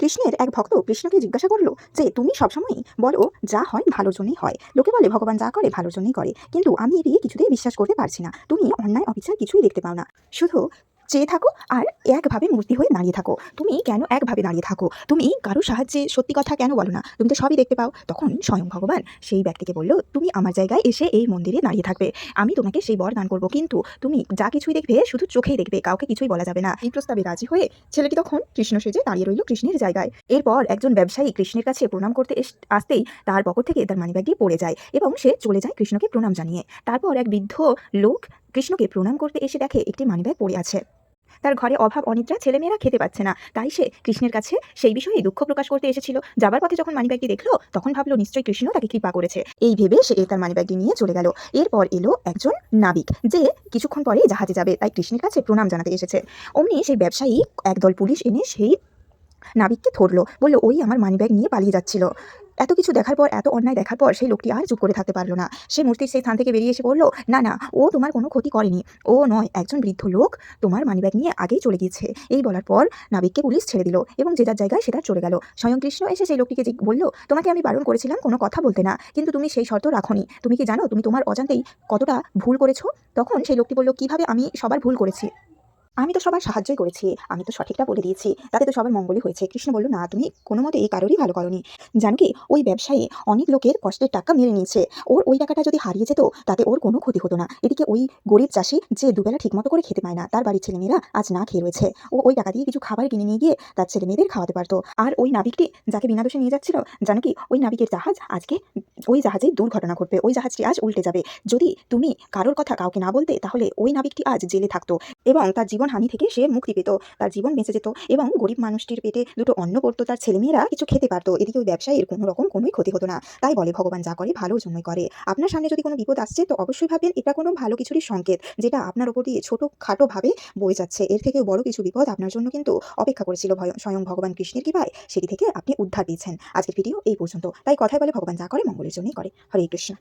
কৃষ্ণের এক ভক্ত কৃষ্ণকে জিজ্ঞাসা করলো যে তুমি সবসময়ই বলো যা হয় ভালোর জন্যই হয়। লোকে বলে ভগবান যা করে ভালোর জন্যই করে, কিন্তু আমি এটি কিছুতেই বিশ্বাস করতে পারছি না। তুমি অন্যায় অবিচার কিছুই দেখতে পাও না, শুধু চেয়ে থাকো আর একভাবে মূর্তি হয়ে দাঁড়িয়ে থাকো। তুমি কেন একভাবে দাঁড়িয়ে থাকো? তুমি কারো সাহায্যে সত্যি কথা কেন বলো না? তুমি তো সবই দেখতে পাও। তখন স্বয়ং ভগবান সেই ব্যক্তিকে বলল, তুমি আমার জায়গায় এসে এই মন্দিরে দাঁড়িয়ে থাকবে, আমি তোমাকে সেই বর দান করবো, কিন্তু তুমি যা কিছুই দেখবে শুধু চোখেই দেখবে, কাউকে কিছুই বলা যাবে না। এই প্রস্তাবে রাজি হয়ে ছেলেটি তখন কৃষ্ণ সেজে দাঁড়িয়ে রইল কৃষ্ণের জায়গায়। এরপর একজন ব্যবসায়ী কৃষ্ণের কাছে প্রণাম করতে আসতেই তার পকেট থেকে তার মানিব্যাগটি পড়ে যায় এবং সে চলে যায় কৃষ্ণকে প্রণাম জানিয়ে। তারপর এক বৃদ্ধ লোক কৃষ্ণকে প্রণাম করতে এসে দেখে একটি মানিব্যাগ পড়ে আছে। তার ঘরে অভাব অনিদ্রা, ছেলেমেয়েরা খেতে পাচ্ছে না, তাই সে কৃষ্ণের কাছে সেই বিষয়ে দুঃখ প্রকাশ করতে এসেছিল। যাবার পথে যখন মানিব্যাগটি দেখলো তখন ভাবলো নিশ্চয়ই কৃষ্ণ তাকে কৃপা করেছে। এই ভেবে সে তার মানিব্যাগটি নিয়ে চলে গেল। এরপর এলো একজন নাবিক, যে কিছুক্ষণ পরেই জাহাজে যাবে, তাই কৃষ্ণের কাছে প্রণাম জানাতে এসেছে। অমনি সেই ব্যবসায়ী একদল পুলিশ এনে সেই নাবিককে ধরলো, বলল ওই আমার মানিব্যাগ নিয়ে পালিয়ে যাচ্ছিল। এত কিছু দেখার পর, এত অন্যায় দেখার পর সেই লোকটি আর চুপ করে থাকতে পারলো না। সে মূর্তির সেই স্থান থেকে বেরিয়ে এসে বলল, না না, ও তোমার কোনো ক্ষতি করেনি, ও নয়, একজন বৃদ্ধ লোক তোমার মানিব্যাগ নিয়ে আগেই চলে গিয়েছে। এই বলার পর নাবিককে পুলিশ ছেড়ে দিল এবং যে যার জায়গায় সেটা চলে গেল। স্বয়ং কৃষ্ণ এসে সেই লোকটিকে বলল, তোমাকে আমি বারণ করেছিলাম কোনো কথা বলতে না, কিন্তু তুমি সেই শর্ত রাখোনি। তুমি কি জানো তুমি তোমার অজান্তেই কতটা ভুল করেছো? তখন সেই লোকটি বলল, কিভাবে আমি সবার ভুল করেছি? আমি তো সবার সাহায্যই করেছি, আমি তো সঠিকটা বলে দিয়েছি, তাতে তো সবার মঙ্গলই হয়েছে। কৃষ্ণ বলল, না, তুমি কোনো মতে কারোরই ভালো করনি। জানকি, ওই ব্যবসায়ী অনেক লোকের কষ্টের টাকা মেরে নিয়েছে। ওর ওই টাকাটা যদি হারিয়ে যেত তাতে ওর কোনো ক্ষতি হতো না। এদিকে ওই গরিব চাষি যে দুবেলা ঠিকমতো করে খেতে পায় না, তার বাড়ির ছেলেমেয়েরা আজ না খেয়ে রয়েছে, ও ওই টাকা দিয়ে কিছু খাবার কিনে নিয়ে গিয়ে তার ছেলেমেয়েদের খাওয়াতে পারতো। আর ওই নাবিকটি যাকে বিনা দোষে নিয়ে যাচ্ছিল, জানকি, ওই নাবিকের জাহাজ আজকে, ওই জাহাজেই দুর্ঘটনা ঘটবে, ওই জাহাজটি আজ উল্টে যাবে। যদি তুমি কারোর কথা কাউকে না বলতে, তাহলে ওই নাবিকটি আজ জেলে থাকতো এবং তার জীবনহানি থেকে সে মুক্তি পেত, তার জীবন বেঁচে যেত এবং গরিব মানুষটির পেটে দুটো অন্ন পড়তো, তার ছেলেমেয়েরা কিছু খেতে পারতো। এদিকে ওই ব্যবসায়ীর কোনো রকম কোনোই ক্ষতি হতো না। তাই বলে ভগবান যা করে ভালোর জন্যই করে। আপনার সামনে যদি কোনো বিপদ আসছে, তো অবশ্যই ভাববেন এটা কোনো ভালো কিছুরই সংকেত, যেটা আপনার ওপর দিয়ে ছোটোখাটো ভাবে বয়ে যাচ্ছে। এর থেকেও বড় কিছু বিপদ আপনার জন্য কিন্তু অপেক্ষা করেছিল স্বয়ং ভগবান কৃষ্ণের কৃপায়, সেটি থেকে আপনি উদ্ধার পেয়েছেন। আজকের ভিডিও এই পর্যন্ত। তাই কথায় বলে ভগবান যা করে মঙ্গলের জন্যই করে। হরে কৃষ্ণ।